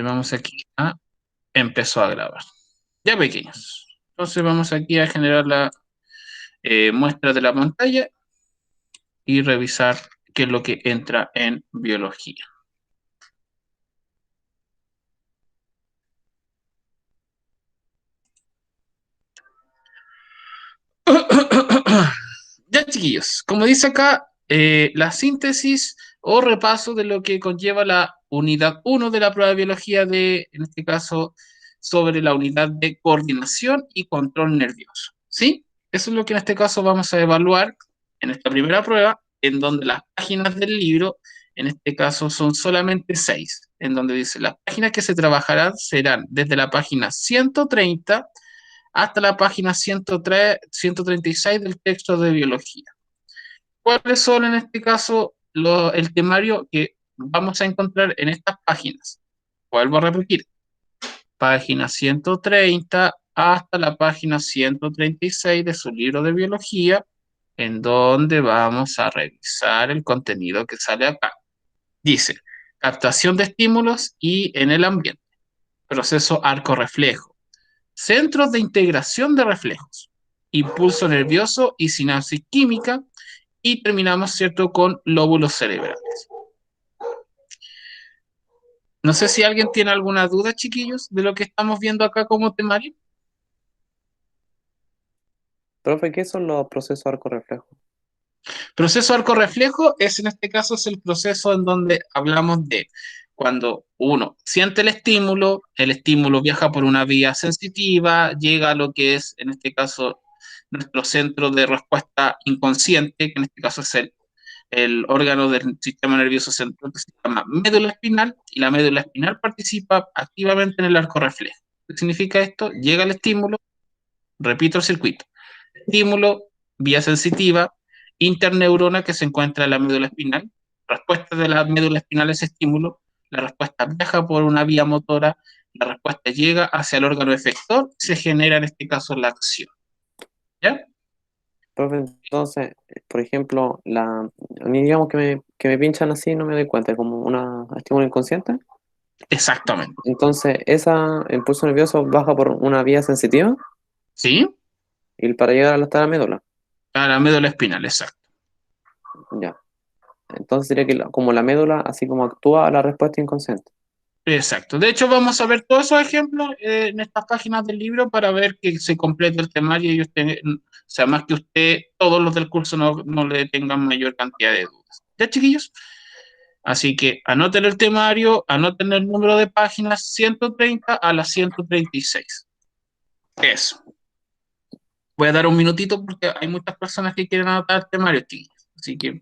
Vamos aquí a empezó a grabar. Ya pequeños. Entonces vamos aquí a generar la muestra de la pantalla y revisar qué es lo que entra en biología. Ya chiquillos, como dice acá, la síntesis o repaso de lo que conlleva la unidad uno de la prueba de biología de, en este caso, sobre la unidad de coordinación y control nervioso. ¿Sí? Eso es lo que en este caso vamos a evaluar en esta primera prueba, en donde las páginas del libro, en este caso, son solamente 6, en donde dice las páginas que se trabajarán serán desde la página 130 hasta la página 103, 136 del texto de biología. ¿Cuáles son en este caso el temario que vamos a encontrar en estas páginas? Vuelvo a repetir, página 130 hasta la página 136 de su libro de biología, en donde vamos a revisar el contenido que sale acá. Dice, captación de estímulos y en el ambiente, proceso arco-reflejo, centros de integración de reflejos, impulso nervioso y sinapsis química, y terminamos, ¿cierto?, con lóbulos cerebrales. No sé si alguien tiene alguna duda, chiquillos, de lo que estamos viendo acá como temario. Profe, ¿qué son los procesos arco-reflejo? Proceso arco-reflejo es, en este caso, es el proceso en donde hablamos de cuando uno siente el estímulo viaja por una vía sensitiva, llega a lo que es, en este caso, nuestro centro de respuesta inconsciente, que en este caso es el órgano del sistema nervioso central que se llama médula espinal, y la médula espinal participa activamente en el arco reflejo. ¿Qué significa esto? Llega el estímulo, repito el circuito. Estímulo, vía sensitiva, interneurona que se encuentra en la médula espinal, respuesta de la médula espinal a ese estímulo, la respuesta viaja por una vía motora, la respuesta llega hacia el órgano efector, se genera en este caso la acción. ¿Ya? Profe, entonces, por ejemplo, a mí digamos que me pinchan así y no me doy cuenta, como una estímulo inconsciente. Exactamente. Entonces, el impulso nervioso baja por una vía sensitiva ¿Sí? y para llegar hasta la médula. A la médula espinal, exacto. Ya. Entonces sería que como la médula, así como actúa a la respuesta inconsciente. Exacto. De hecho, vamos a ver todos esos ejemplos en estas páginas del libro para ver que se complete el temario y usted, o sea, más que usted, todos los del curso no le tengan mayor cantidad de dudas. ¿Ya, chiquillos? Así que anoten el temario, anoten el número de páginas 130 a las 136. Eso. Voy a dar un minutito porque hay muchas personas que quieren anotar el temario, chiquillos. Así que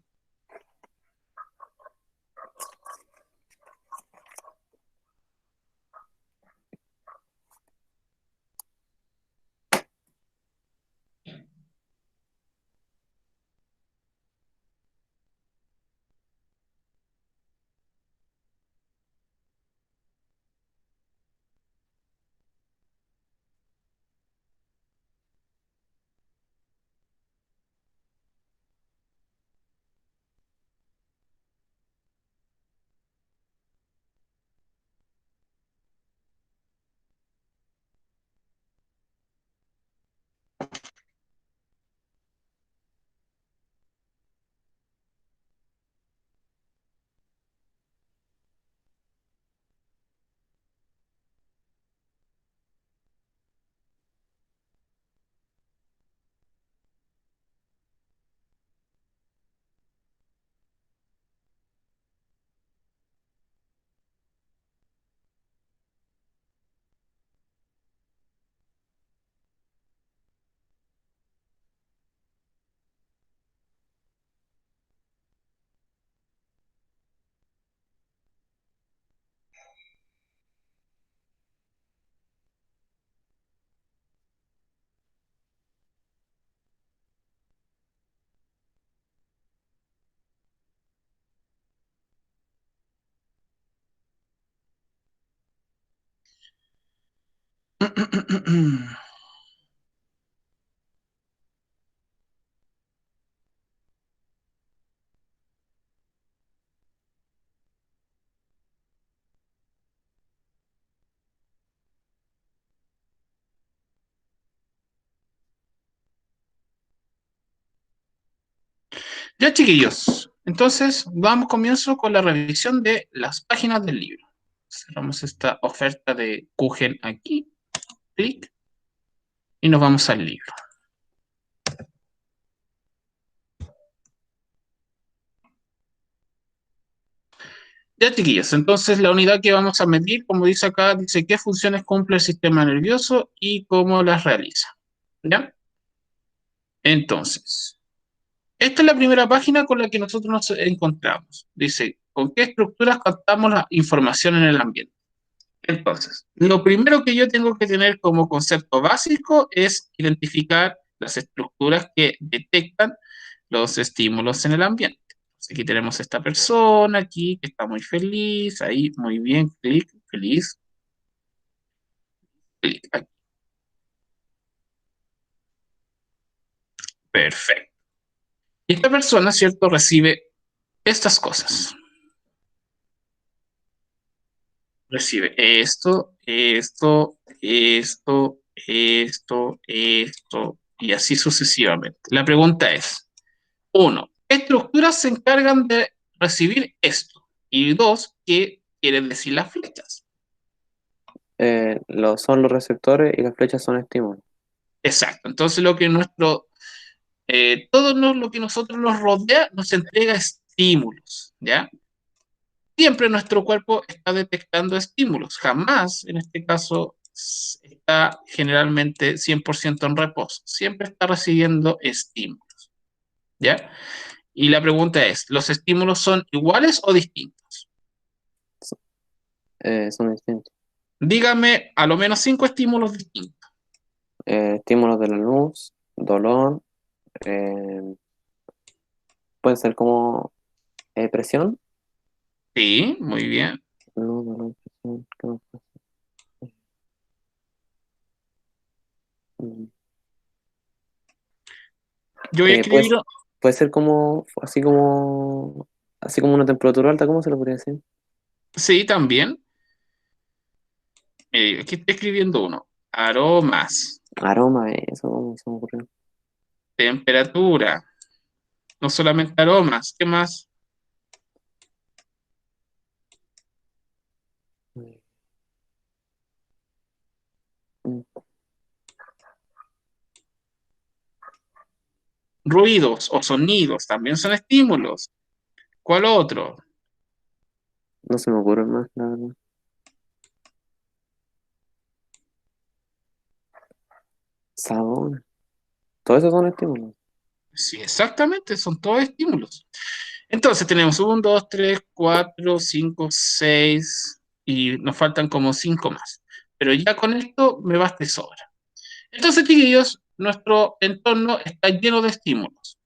Ya, chiquillos. Entonces, comienzo con la revisión de las páginas del libro. Cerramos esta oferta de Kuchen aquí, clic, y nos vamos al libro. Ya, chiquillos, entonces la unidad que vamos a medir, como dice acá, dice qué funciones cumple el sistema nervioso y cómo las realiza. ¿Ya? Entonces, esta es la primera página con la que nosotros nos encontramos. Dice, ¿con qué estructuras captamos la información en el ambiente? Entonces, lo primero que yo tengo que tener como concepto básico es identificar las estructuras que detectan los estímulos en el ambiente. Aquí tenemos esta persona aquí que está muy feliz, ahí muy bien, clic, feliz, clic, aquí. Perfecto. Y esta persona, ¿cierto?, recibe estas cosas. Recibe esto, y así sucesivamente. La pregunta es, uno, ¿qué estructuras se encargan de recibir esto? Y dos, ¿qué quieren decir las flechas? Son los receptores y las flechas son estímulos. Exacto. Entonces todo lo que nosotros nos rodea nos entrega estímulos, ¿ya? Siempre nuestro cuerpo está detectando estímulos, jamás, en este caso, está generalmente 100% en reposo, siempre está recibiendo estímulos, ¿ya? Y la pregunta es, ¿los estímulos son iguales o distintos? Son distintos. Dígame a lo menos 5 estímulos distintos. Estímulos de la luz, dolor, eh, puede ser como presión. Sí, muy bien. Luz, dolor, presión, ¿qué más puede ser? Mm, Yo voy a escribir, pues, puede ser como, así como una temperatura alta, ¿cómo se lo podría decir? sí, también. Aquí estoy escribiendo uno. Aromas, Aroma, eso, ¿cómo se me ocurrió? temperatura, no solamente aromas, ¿qué más? Mm, Ruidos o sonidos también son estímulos. ¿Cuál otro? No se me ocurre más, la verdad. Sabor, todo eso son estímulos. Sí, exactamente, son todos estímulos. Entonces tenemos 1, 2, 3, 4, 5, 6 y nos faltan como 5 más. Pero ya con esto me basta y sobra. Entonces, chiquillos, nuestro entorno está lleno de estímulos.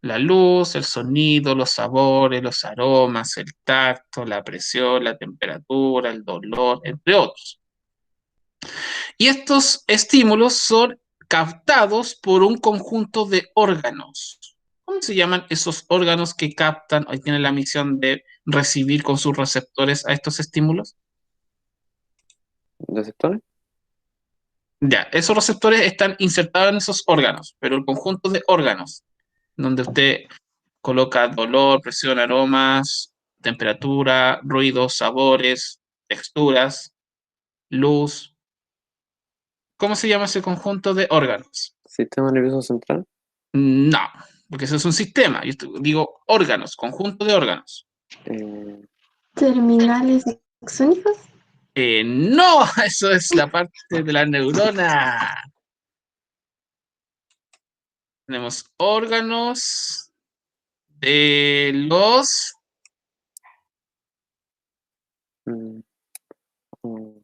La luz, el sonido, los sabores, los aromas, el tacto, la presión, la temperatura, el dolor, entre otros. Y estos estímulos son captados por un conjunto de órganos. ¿Cómo se llaman esos órganos que captan o tienen la misión de recibir con sus receptores a estos estímulos? ¿Receptores? Ya, esos receptores están insertados en esos órganos, pero el conjunto de órganos, donde usted coloca dolor, presión, aromas, temperatura, ruidos, sabores, texturas, luz. ¿Cómo se llama ese conjunto de órganos? Sistema nervioso central. No, porque eso es un sistema. Digo órganos, conjunto de órganos. eh, Terminales axónicos. No, eso es la parte de la neurona. Tenemos órganos de los... mm, mm,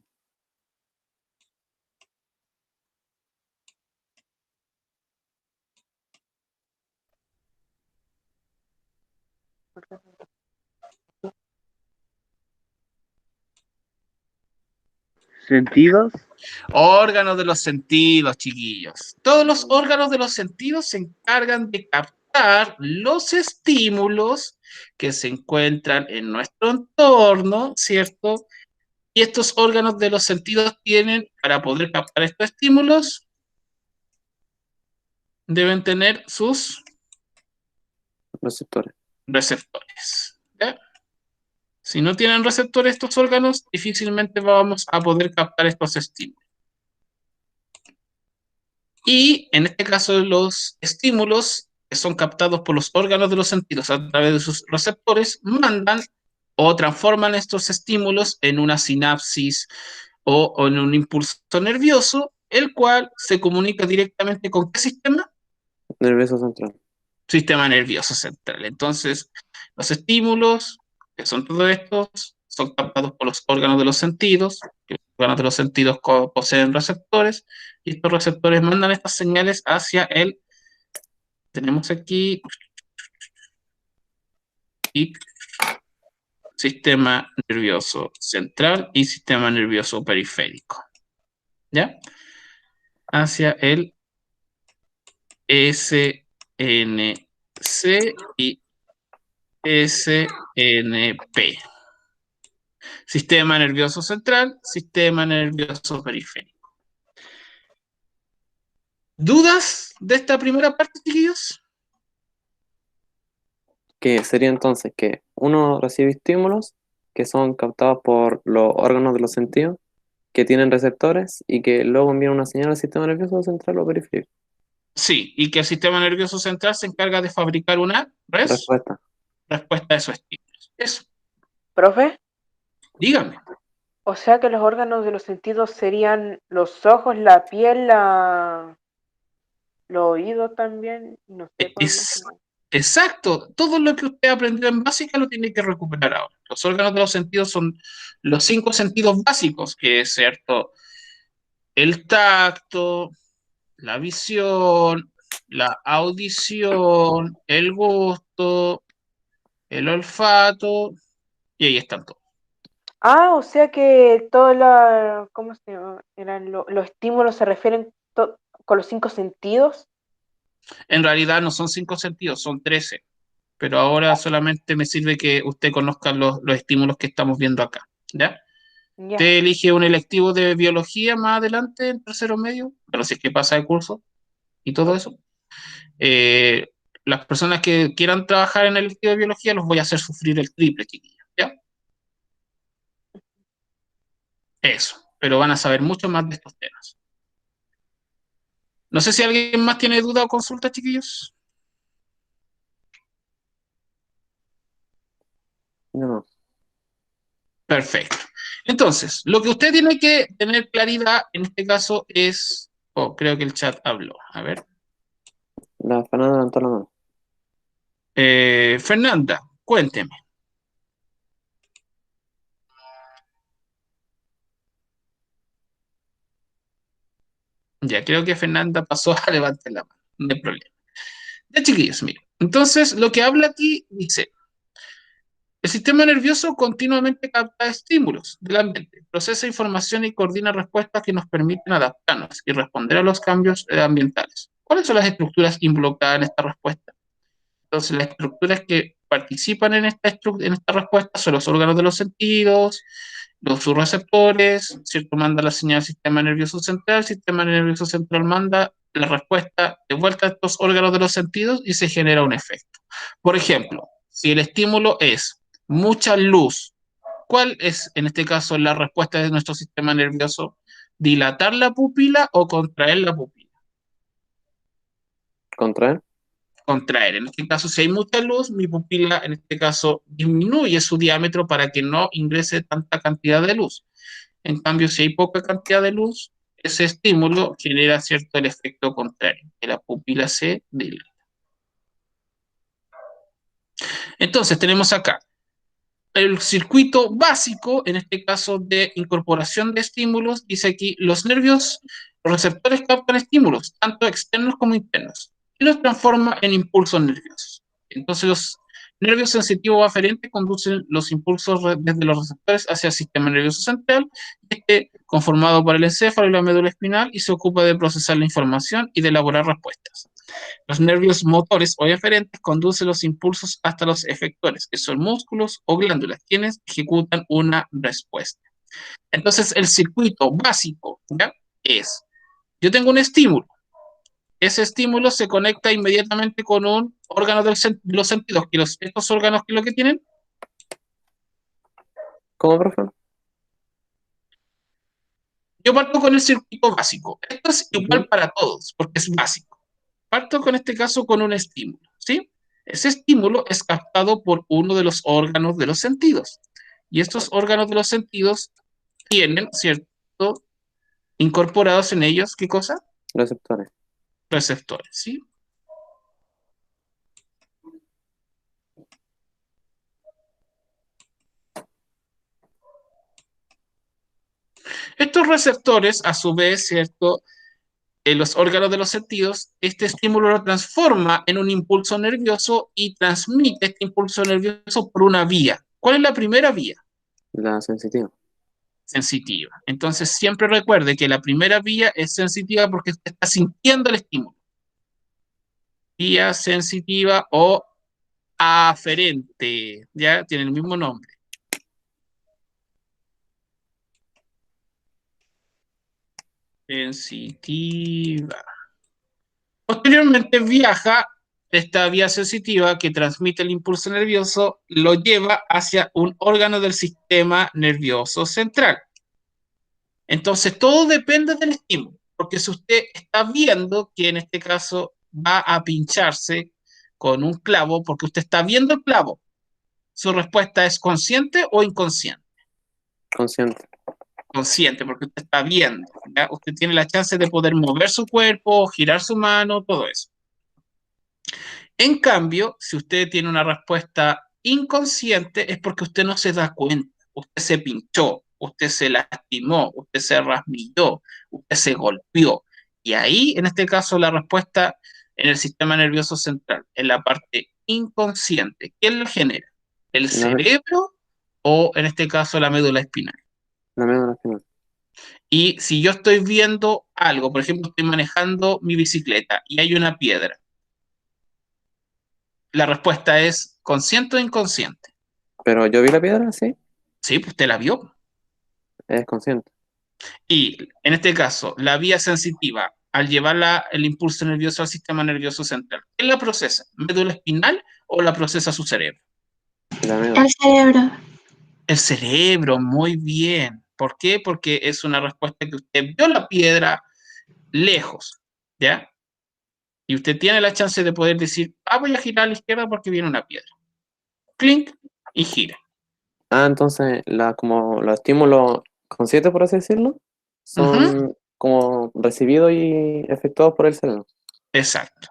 ¿Sentidos? Órganos de los sentidos, chiquillos. Todos los órganos de los sentidos se encargan de captar los estímulos que se encuentran en nuestro entorno, ¿cierto? Y estos órganos de los sentidos tienen, para poder captar estos estímulos, deben tener sus receptores. receptores. ¿Ya? Si no tienen receptores estos órganos, difícilmente vamos a poder captar estos estímulos. Y en este caso, los estímulos que son captados por los órganos de los sentidos a través de sus receptores mandan o transforman estos estímulos en una sinapsis o en un impulso nervioso, el cual se comunica directamente con ¿qué sistema? Nervioso central. Sistema nervioso central. Entonces, los estímulos, que son todos estos, son captados por los órganos de los sentidos, que los órganos de los sentidos poseen receptores, y estos receptores mandan estas señales hacia el, tenemos aquí, y sistema nervioso central y sistema nervioso periférico. ¿Ya? Hacia el SNC y SNP. Sistema nervioso central, sistema nervioso periférico. ¿Dudas de esta primera parte, chiquillos? Que sería entonces que uno recibe estímulos que son captados por los órganos de los sentidos, que tienen receptores y que luego envían una señal al sistema nervioso central o periférico. Sí, y que el sistema nervioso central se encarga de fabricar una Respuesta. respuesta a esos estímulos. Eso, Profe, dígame. o sea que los órganos de los sentidos serían los ojos, la piel, los oídos también, no sé cuál Es, más. exacto, todo lo que usted aprendió en básica lo tiene que recuperar ahora. Los órganos de los sentidos son los 5 sentidos básicos, que es cierto, el tacto, la visión, la audición, el gusto, el olfato, y ahí están todos. Ah, o sea que todos los, ¿cómo se llama? Eran los estímulos se refieren con los 5 sentidos. En realidad no son 5 sentidos, son 13, pero ahora solamente me sirve que usted conozca los estímulos que estamos viendo acá, ¿ya? Ya. Usted elige un electivo de biología más adelante, en tercero medio, pero si es que pasa de curso y todo eso. Las personas que quieran trabajar en el electivo de biología los voy a hacer sufrir el triple, chiquillos, ¿ya? Eso, pero van a saber mucho más de estos temas. No sé si alguien más tiene duda o consulta, chiquillos. No. Perfecto. Entonces, lo que usted tiene que tener claridad en este caso es, oh, creo que el chat habló. A ver. La Fernanda levantó la mano. Fernanda, cuénteme. Ya, creo que Fernanda pasó a levantar la mano. No hay problema. Ya, chiquillos, miren. Entonces, lo que habla aquí dice, el sistema nervioso continuamente capta estímulos del ambiente, procesa información y coordina respuestas que nos permiten adaptarnos y responder a los cambios ambientales. ¿Cuáles son las estructuras involucradas en esta respuesta? Entonces, las estructuras que participan en esta respuesta son los órganos de los sentidos, sus receptores, ¿cierto? Manda la señal al sistema nervioso central, el sistema nervioso central manda la respuesta de vuelta a estos órganos de los sentidos y se genera un efecto. Por ejemplo, si el estímulo es mucha luz, ¿cuál es en este caso la respuesta de nuestro sistema nervioso? ¿Dilatar la pupila o contraer la pupila? ¿Contraer? Contraer. En este caso, si hay mucha luz, mi pupila en este caso disminuye su diámetro para que no ingrese tanta cantidad de luz. En cambio, si hay poca cantidad de luz, ese estímulo genera cierto el efecto contrario, que la pupila se dilata. Entonces, tenemos acá el circuito básico, en este caso de incorporación de estímulos, dice aquí, los receptores captan estímulos, tanto externos como internos, y los transforma en impulsos nerviosos. Entonces, los nervios sensitivos aferentes conducen los impulsos desde los receptores hacia el sistema nervioso central, conformado por el encéfalo y la médula espinal, y se ocupa de procesar la información y de elaborar respuestas. Los nervios motores o eferentes conducen los impulsos hasta los efectores, que son músculos o glándulas, quienes ejecutan una respuesta. Entonces, el circuito básico, ¿ya? Es, yo tengo un estímulo, ese estímulo se conecta inmediatamente con un órgano de los sentidos. Que estos órganos, ¿qué es lo que tienen? ¿Cómo, profe? Yo parto con el circuito básico. Esto es igual Ujú. para todos, porque es básico. Parto con este caso con un estímulo, ¿sí? Ese estímulo es captado por uno de los órganos de los sentidos. Y estos órganos de los sentidos tienen, ¿cierto? Incorporados en ellos, ¿qué cosa? Receptores. Receptores, ¿sí? Estos receptores, a su vez, ¿cierto? En los órganos de los sentidos, este estímulo lo transforma en un impulso nervioso y transmite este impulso nervioso por una vía. ¿Cuál es la primera vía? La sensitiva. Sensitiva. Entonces, siempre recuerde que la primera vía es sensitiva porque usted está sintiendo el estímulo. Vía sensitiva o aferente, ya tiene el mismo nombre. Sensitiva. Posteriormente viaja esta vía sensitiva que transmite el impulso nervioso, lo lleva hacia un órgano del sistema nervioso central. Entonces, todo depende del estímulo, porque si usted está viendo que en este caso va a pincharse con un clavo, porque usted está viendo el clavo, su respuesta es consciente o inconsciente. Consciente. Consciente, porque usted está viendo, ¿ya? Usted tiene la chance de poder mover su cuerpo, girar su mano, todo eso. En cambio, si usted tiene una respuesta inconsciente, es porque usted no se da cuenta. Usted se pinchó, usted se lastimó, usted se rasmilló, usted se golpeó. Y ahí, en este caso, la respuesta en el sistema nervioso central, en la parte inconsciente. ¿Quién lo genera? ¿El La, cerebro o, en este caso, la médula espinal? la médula espinal. Y si yo estoy viendo algo, por ejemplo, estoy manejando mi bicicleta y hay una piedra, la respuesta es consciente o inconsciente. Pero yo vi la piedra, sí, Sí, pues usted la vio. es consciente. Y en este caso, la vía sensitiva, al llevar el impulso nervioso al sistema nervioso central, ¿quién la procesa? ¿Médula espinal o la procesa su cerebro? La médula. El cerebro. El cerebro, muy bien. ¿Por qué? Porque es una respuesta que usted vio la piedra lejos, ¿ya? Y usted tiene la chance de poder decir, voy a girar a la izquierda porque viene una piedra. Clink y gira. Entonces, como los estímulos conscientes, por así decirlo, Ujú, son como recibidos y efectuados por el cerebro. exacto.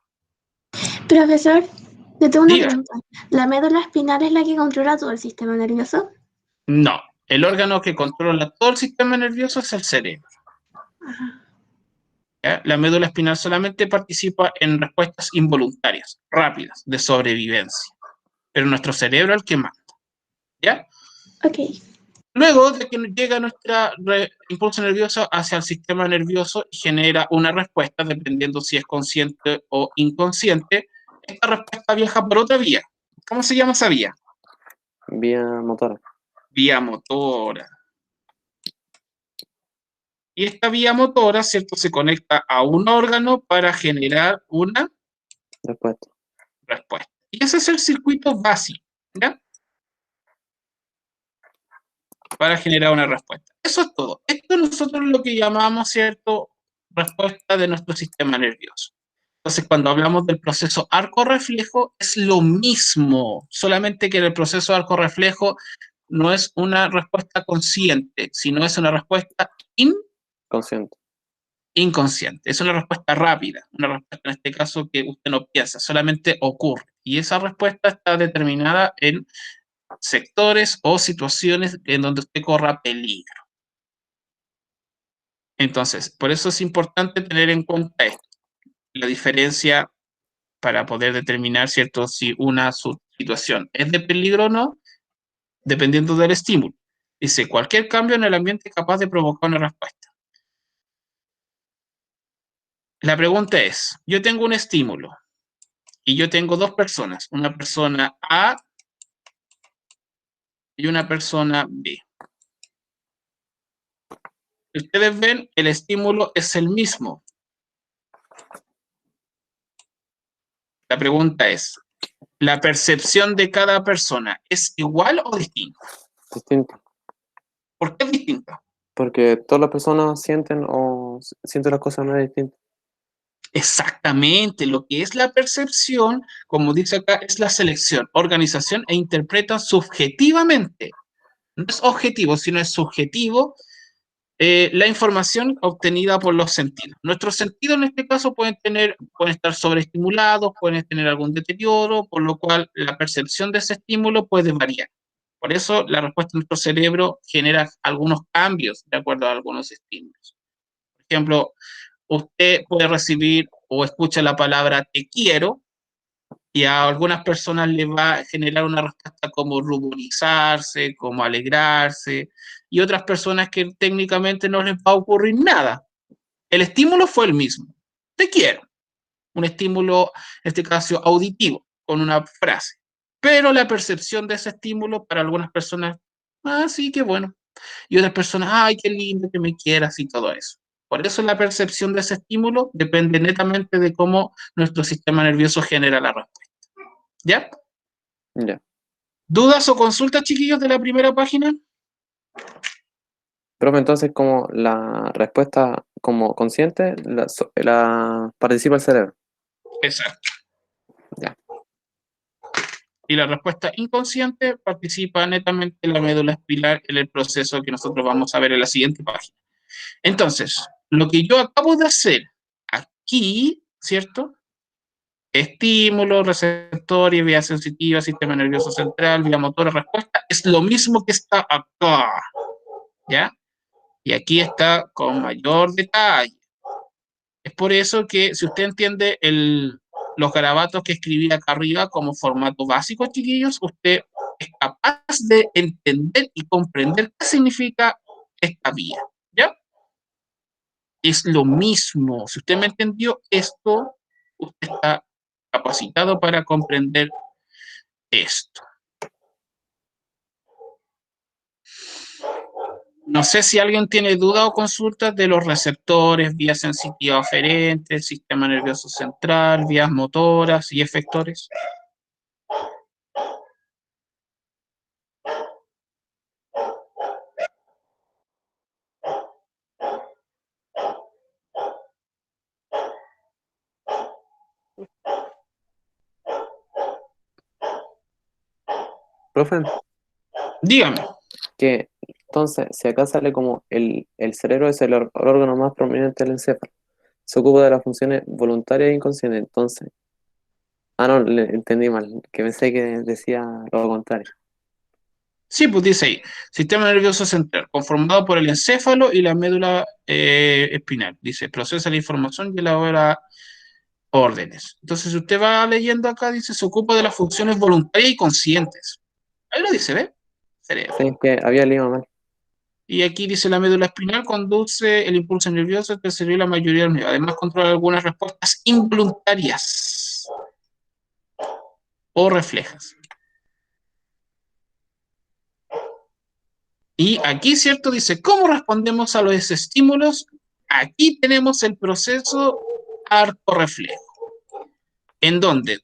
Profesor, le tengo una Diga, pregunta. ¿La médula espinal es la que controla todo el sistema nervioso? no. El órgano que controla todo el sistema nervioso es el cerebro. ¿Ya? La médula espinal solamente participa en respuestas involuntarias, rápidas, de sobrevivencia. Pero nuestro cerebro es el que manda. ¿Ya? Ok. Luego de que llega nuestro impulso nervioso hacia el sistema nervioso y genera una respuesta, dependiendo si es consciente o inconsciente, esta respuesta viaja por otra vía. ¿Cómo se llama esa vía? Vía motora. Vía motora. Y esta vía motora, ¿cierto? Se conecta a un órgano para generar una Respuesta. respuesta. Y ese es el circuito básico, ¿ya? Para generar una respuesta. Eso es todo. Esto es nosotros lo que llamamos, ¿cierto? Respuesta de nuestro sistema nervioso. Entonces, cuando hablamos del proceso arco-reflejo, es lo mismo, solamente que el proceso arco-reflejo no es una respuesta consciente, sino es una respuesta Consciente. inconsciente. Es una respuesta rápida, una respuesta en este caso que usted no piensa, solamente ocurre. Y esa respuesta está determinada en sectores o situaciones en donde usted corra peligro. Entonces, por eso es importante tener en cuenta esto, la diferencia para poder determinar, ¿cierto?, si una situación es de peligro o no, dependiendo del estímulo. Dice, cualquier cambio en el ambiente es capaz de provocar una respuesta. La pregunta es, yo tengo un estímulo y yo tengo dos personas, una persona A y una persona B. Si ustedes ven, el estímulo es el mismo. La pregunta es, ¿la percepción de cada persona es igual o distinta? Distinto. ¿Por qué es distinta? Porque todas las personas sienten las cosas de manera distinta. Exactamente, lo que es la percepción, como dice acá, es la selección, organización e interpreta subjetivamente. No es objetivo, sino es subjetivo la información obtenida por los sentidos. Nuestros sentidos en este caso pueden estar sobreestimulados, pueden tener algún deterioro, por lo cual la percepción de ese estímulo puede variar. Por eso la respuesta de nuestro cerebro genera algunos cambios de acuerdo a algunos estímulos. Por ejemplo, usted puede recibir o escucha la palabra te quiero y a algunas personas les va a generar una respuesta como ruborizarse, como alegrarse, y otras personas que técnicamente no les va a ocurrir nada. El estímulo fue el mismo, te quiero, un estímulo, en este caso auditivo, con una frase, pero la percepción de ese estímulo para algunas personas, ah, sí, qué bueno, y otras personas, ay, qué lindo que me quieras y todo eso. Por eso la percepción de ese estímulo depende netamente de cómo nuestro sistema nervioso genera la respuesta. ¿Ya? Ya. ¿Dudas o consultas, chiquillos, de la primera página? Profe, entonces como la respuesta como consciente la participa el cerebro. Exacto. Ya. Y la respuesta inconsciente participa netamente en la médula espinal en el proceso que nosotros vamos a ver en la siguiente página. Entonces, lo que yo acabo de hacer aquí, ¿cierto? Estímulo, receptor y vía sensitiva, sistema nervioso central, vía motora, respuesta, es lo mismo que está acá, ¿ya? Y aquí está con mayor detalle. Es por eso que si usted entiende los garabatos que escribí acá arriba como formato básico, chiquillos, usted es capaz de entender y comprender qué significa esta vía, ¿ya? Es lo mismo. Si usted me entendió esto, usted está capacitado para comprender esto. No sé si alguien tiene duda o consultas de los receptores, vías sensitivas aferentes, sistema nervioso central, vías motoras y efectores. Profe, Dígame. que entonces, si acá sale como el cerebro es el órgano más prominente del encéfalo, se ocupa de las funciones voluntarias e inconscientes, entonces, no, le entendí mal, que pensé que decía lo contrario. Sí, pues dice ahí, sistema nervioso central, conformado por el encéfalo y la médula espinal. Dice, procesa la información y elabora órdenes. Entonces, si usted va leyendo acá, dice, se ocupa de las funciones voluntarias y conscientes. Ahí lo dice, ¿ve? Cerebro. Sí, que había leído mal. Y aquí dice, la médula espinal conduce el impulso nervioso que sirve la mayoría de los nervios. Además, controla algunas respuestas involuntarias o reflejas. Y aquí, ¿cierto? Dice, ¿cómo respondemos a los estímulos? Aquí tenemos el proceso arco-reflejo, en donde,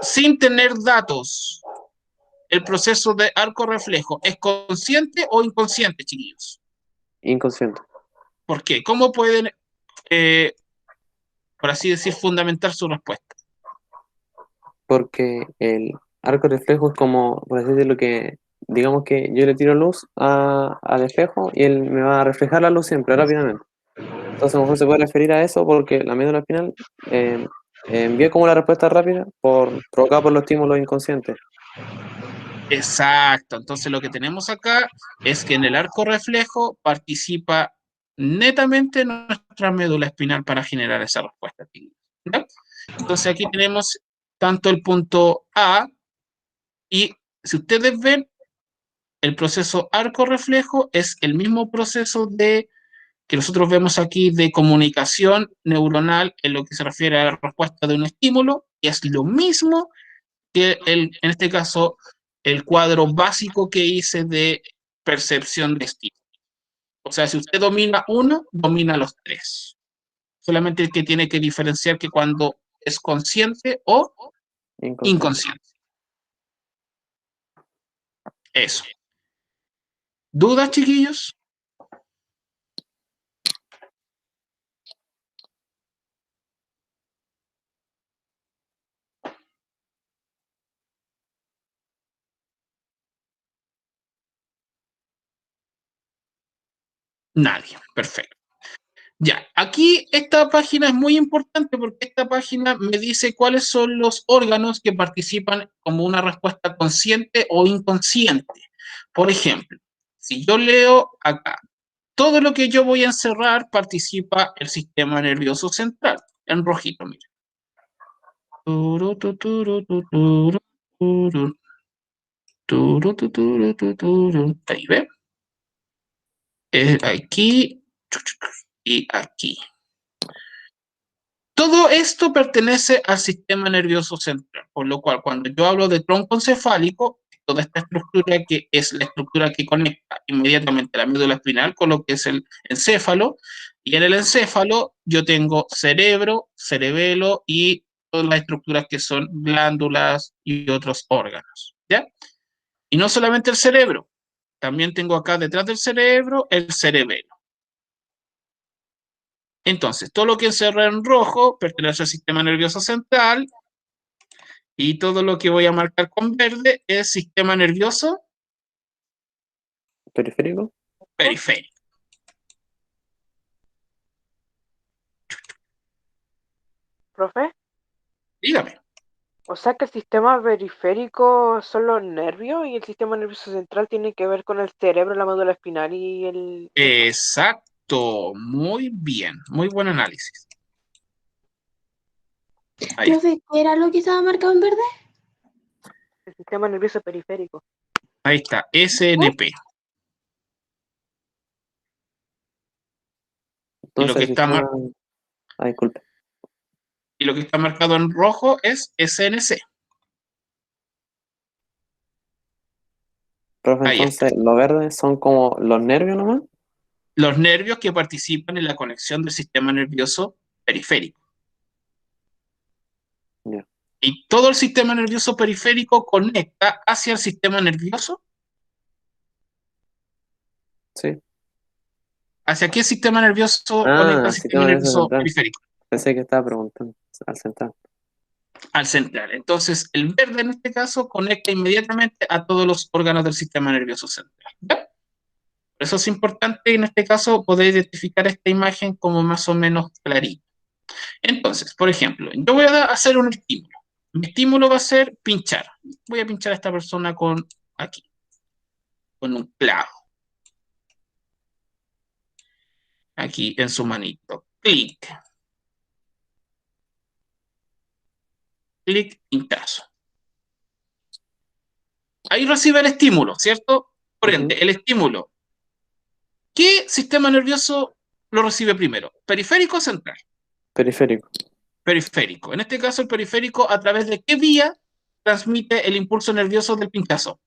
sin tener datos, el proceso de arco-reflejo es consciente o inconsciente, chiquillos. Inconsciente. ¿Por qué? ¿Cómo pueden, por así decir, fundamentar su respuesta? Porque el arco reflejo es como, por así decirlo, que digamos que yo le tiro luz al espejo y él me va a reflejar la luz siempre, rápidamente. Entonces, a lo mejor se puede referir a eso porque la médula espinal envía como la respuesta rápida provocada por los estímulos inconscientes. Exacto. Entonces lo que tenemos acá es que en el arco reflejo participa netamente nuestra médula espinal para generar esa respuesta. ¿Ya? Entonces aquí tenemos tanto el punto A y si ustedes ven, el proceso arco reflejo es el mismo proceso que nosotros vemos aquí de comunicación neuronal en lo que se refiere a la respuesta de un estímulo y es lo mismo que en este caso el cuadro básico que hice de percepción de estilo. O sea, si usted domina uno, domina los tres. Solamente el que tiene que diferenciar que cuando es consciente o inconsciente. Eso. ¿Dudas, chiquillos? Nadie. Perfecto. Ya, aquí esta página es muy importante porque esta página me dice cuáles son los órganos que participan como una respuesta consciente o inconsciente. Por ejemplo, si yo leo acá, todo lo que yo voy a encerrar participa el sistema nervioso central, en rojito, mira. Ahí ve. Aquí y aquí. Todo esto pertenece al sistema nervioso central, por lo cual cuando yo hablo de tronco encefálico, toda esta estructura que es la estructura que conecta inmediatamente la médula espinal con lo que es el encéfalo, y en el encéfalo yo tengo cerebro, cerebelo y todas las estructuras que son glándulas y otros órganos, ¿ya? Y no solamente el cerebro, también tengo acá detrás del cerebro el cerebelo. Entonces, todo lo que encerra en rojo pertenece al sistema nervioso central y todo lo que voy a marcar con verde es sistema nervioso ¿Periférico? periférico. ¿Profe? Dígame. O sea que el sistema periférico son los nervios y el sistema nervioso central tiene que ver con el cerebro, la médula espinal y el... Exacto. Muy bien. Muy buen análisis. Ahí, Profe, ¿qué era lo que estaba marcado en verde? El sistema nervioso periférico. ahí está. SNP. Y lo Entonces que el está sistema... Ah, disculpe. y lo que está marcado en rojo es SNC. Profe, Ahí está. entonces los verdes son como los nervios nomás. Los nervios que participan en la conexión del sistema nervioso periférico. Ya. Y todo el sistema nervioso periférico conecta hacia el sistema nervioso. Sí. ¿Hacia qué sistema nervioso conecta Ah, el el sistema sistema nervioso nervioso central. periférico? Pensé que estaba preguntando al central. Al central. Entonces, el verde en este caso conecta inmediatamente a todos los órganos del sistema nervioso central. ¿Ya? Por eso es importante en este caso poder identificar esta imagen como más o menos clarita. Entonces, por ejemplo, yo voy a hacer un estímulo. Mi estímulo va a ser pinchar. Voy a pinchar a esta persona con aquí, con un clavo. Aquí en su manito. Clic. Clic, pinchazo. Ahí recibe el estímulo, ¿cierto? Por ende, el estímulo. ¿Qué sistema nervioso lo recibe primero? ¿Periférico o central? Periférico. Periférico. En este caso, el periférico, ¿a través de qué vía transmite el impulso nervioso del pinchazo?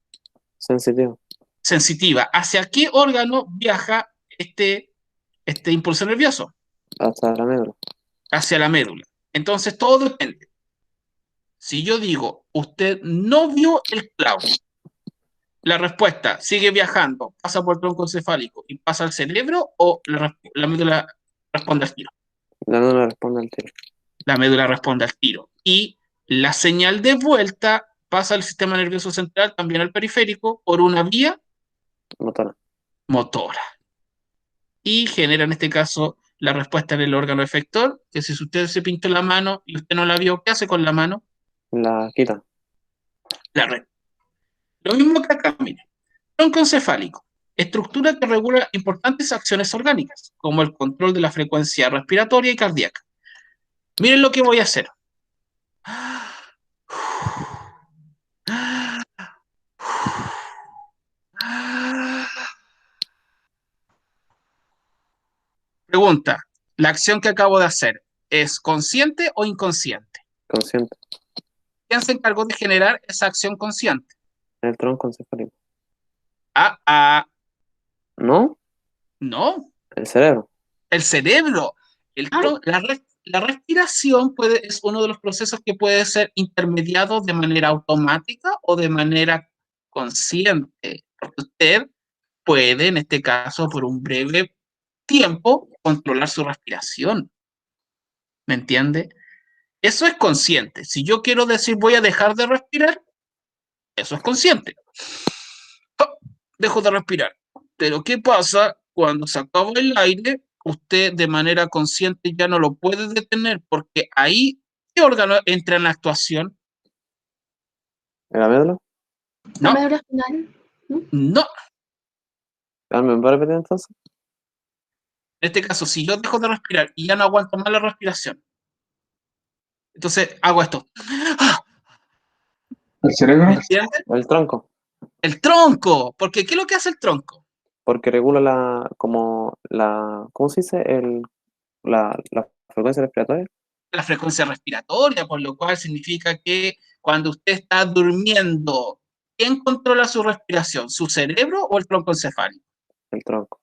Sensitivo. Sensitiva. ¿Hacia qué órgano viaja este impulso nervioso? Hasta la médula. Hacia la médula. Entonces, todo depende. Si yo digo, usted no vio el clavo, la respuesta sigue viajando, pasa por el tronco encefálico y pasa al cerebro, o la médula responde al tiro. La médula responde al tiro. La médula responde al tiro. Y la señal de vuelta pasa al sistema nervioso central, también al periférico, por una vía Motora. motora. Y genera en este caso la respuesta en el órgano efector, que si usted se pintó la mano y usted no la vio, ¿qué hace con la mano? La quita. La red. Lo mismo que acá, mire. Tronco encefálico. Estructura que regula importantes acciones orgánicas, como el control de la frecuencia respiratoria y cardíaca. Miren lo que voy a hacer. Pregunta, ¿la acción que acabo de hacer es consciente o inconsciente? Consciente. ¿Quién se encargó de generar esa acción consciente? El tronco encefálico. No, ¿No? El cerebro. el cerebro, Ay. la red la respiración es uno de los procesos que puede ser intermediado de manera automática o de manera consciente. Porque usted puede, en este caso, por un breve tiempo, controlar su respiración. ¿Me entiende? Eso es consciente. Si yo quiero decir voy a dejar de respirar, eso es consciente. Dejo de respirar. Pero ¿qué pasa cuando se acaba el aire? Usted de manera consciente ya no lo puede detener porque ahí, ¿qué órgano entra en la actuación? ¿La médula? La No, médula espinal. ¿No? no. ¿Me puede repetir entonces? En este caso, si yo dejo de respirar y ya no aguanto más la respiración, entonces hago esto. ¿El cerebro? ¿Me entiendes? El tronco, El tronco. Porque ¿qué es lo que hace el tronco? porque regula ¿cómo se dice? La frecuencia respiratoria. La frecuencia respiratoria, por lo cual significa que cuando usted está durmiendo, ¿quién controla su respiración? ¿Su cerebro o el tronco encefálico? El tronco.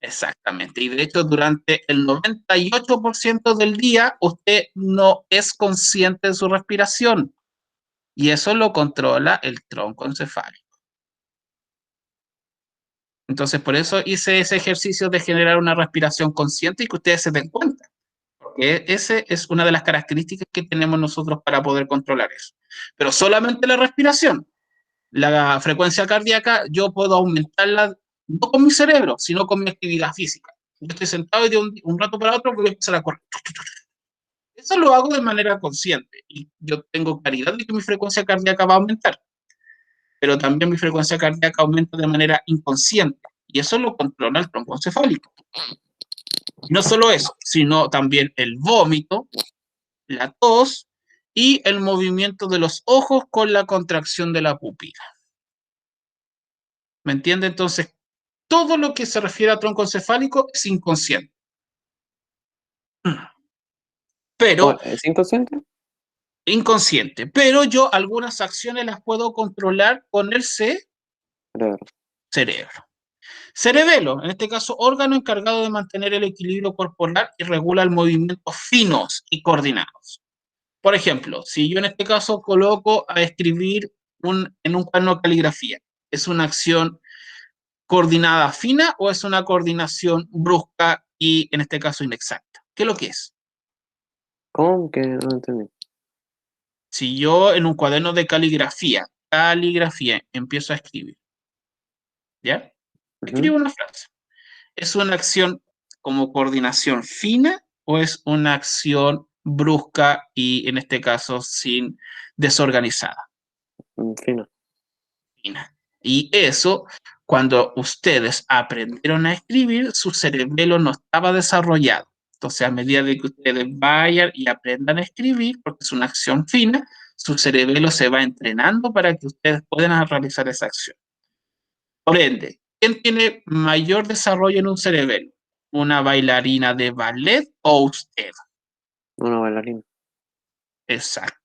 Exactamente. Y de hecho, durante el 98% del día, usted no es consciente de su respiración. Y eso lo controla el tronco encefálico. Entonces, por eso hice ese ejercicio de generar una respiración consciente y que ustedes se den cuenta. Porque esa es una de las características que tenemos nosotros para poder controlar eso. Pero solamente la respiración. La frecuencia cardíaca yo puedo aumentarla no con mi cerebro, sino con mi actividad física. Yo estoy sentado y de un rato para otro voy a empezar a correr. Eso lo hago de manera consciente y yo tengo claridad de que mi frecuencia cardíaca va a aumentar, pero también mi frecuencia cardíaca aumenta de manera inconsciente y eso lo controla el tronco encefálico. Y no solo eso, sino también el vómito, la tos y el movimiento de los ojos con la contracción de la pupila. ¿Me entiende? Entonces, todo lo que se refiere a tronco encefálico es inconsciente. Pero ¿Es inconsciente? inconsciente. Pero yo algunas acciones las puedo controlar con el Cerebro. cerebro. Cerebelo, en este caso, órgano encargado de mantener el equilibrio corporal y regula el movimientos finos y coordinados. Por ejemplo, si yo en este caso coloco a escribir en un cuaderno de caligrafía, ¿es una acción coordinada fina o es una coordinación brusca y en este caso inexacta? ¿Qué es lo que es? ¿Cómo que no entendí? Si yo en un cuaderno de caligrafía, empiezo a escribir, ¿ya? Escribo una frase. ¿Es una acción como coordinación fina o es una acción brusca y en este caso sin desorganizada? Fino. Fina. Y eso, cuando ustedes aprendieron a escribir, su cerebelo no estaba desarrollado. Entonces, a medida de que ustedes vayan y aprendan a escribir, porque es una acción fina, su cerebelo se va entrenando para que ustedes puedan realizar esa acción. Por ende, ¿quién tiene mayor desarrollo en un cerebelo? ¿Una bailarina de ballet o usted? Una bailarina. Exacto.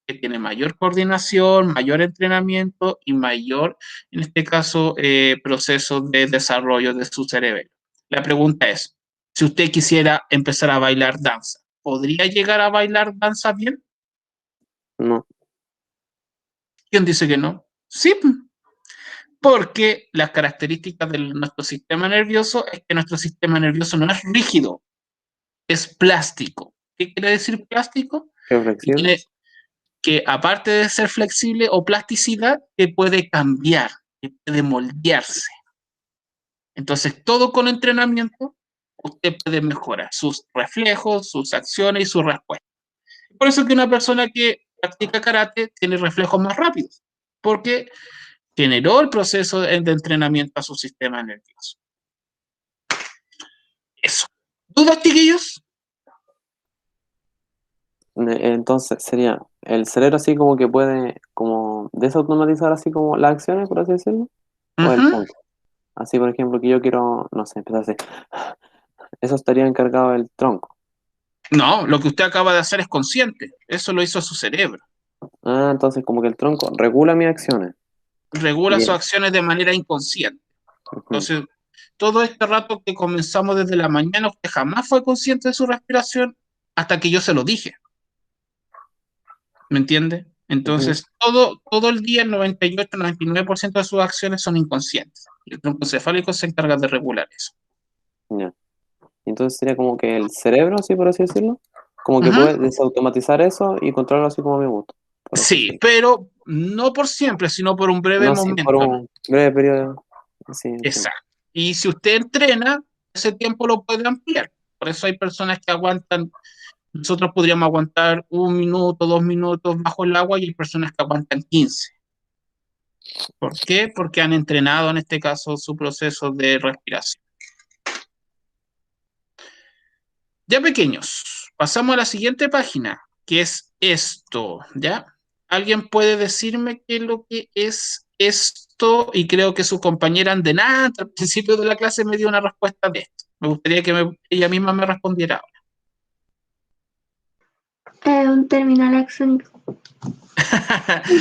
Que tiene mayor coordinación, mayor entrenamiento y mayor, en este caso, proceso de desarrollo de su cerebelo. La pregunta es, si usted quisiera empezar a bailar danza, ¿podría llegar a bailar danza bien? No. ¿Quién dice que no? Sí, porque las características de nuestro sistema nervioso es que nuestro sistema nervioso no es rígido, es plástico. ¿Qué quiere decir plástico? ¿Qué flexible? Que aparte de ser flexible o plasticidad, que puede cambiar, que puede moldearse. Entonces, todo con entrenamiento, usted puede mejorar sus reflejos, sus acciones y sus respuestas. Por eso que una persona que practica karate tiene reflejos más rápidos, porque generó el proceso de entrenamiento a su sistema nervioso. Eso. ¿Dudas, chiquillos? Entonces sería el cerebro así como que puede como desautomatizar así como las acciones, por así decirlo, o el punto. Así, por ejemplo, que yo quiero, no sé, empezar así. Eso estaría encargado del tronco. No, lo que usted acaba de hacer es consciente. Eso lo hizo su cerebro. Ah, entonces como que el tronco regula mis acciones. Regula Y sus acciones de manera inconsciente. ujú. Entonces, todo este rato que comenzamos desde la mañana, usted jamás fue consciente de su respiración. hasta que yo se lo dije. ¿Me entiende? Entonces, todo el día, el 98-99% de sus acciones son inconscientes. Y el tronco encefálico se encarga de regular eso. Ya. Entonces sería como que el cerebro, así por así decirlo, como que Ujú. puede desautomatizar eso y controlarlo así como me gusta, por así Sí, decirlo. pero no por siempre, sino por un breve No así por momento. un breve periodo, así de tiempo. Exacto. Y si usted entrena, ese tiempo lo puede ampliar. Por eso hay personas que aguantan, nosotros podríamos aguantar 1 minuto, 2 minutos bajo el agua y hay personas que aguantan 15. ¿Por qué? Porque han entrenado en este caso su proceso de respiración. Ya pequeños, pasamos a la siguiente página, que es esto, ¿ya? ¿Alguien puede decirme qué es lo que es esto? Y creo que su compañera Andenat al principio de la clase me dio una respuesta de esto. Me gustaría que ella misma me respondiera ahora. Un terminal axónico.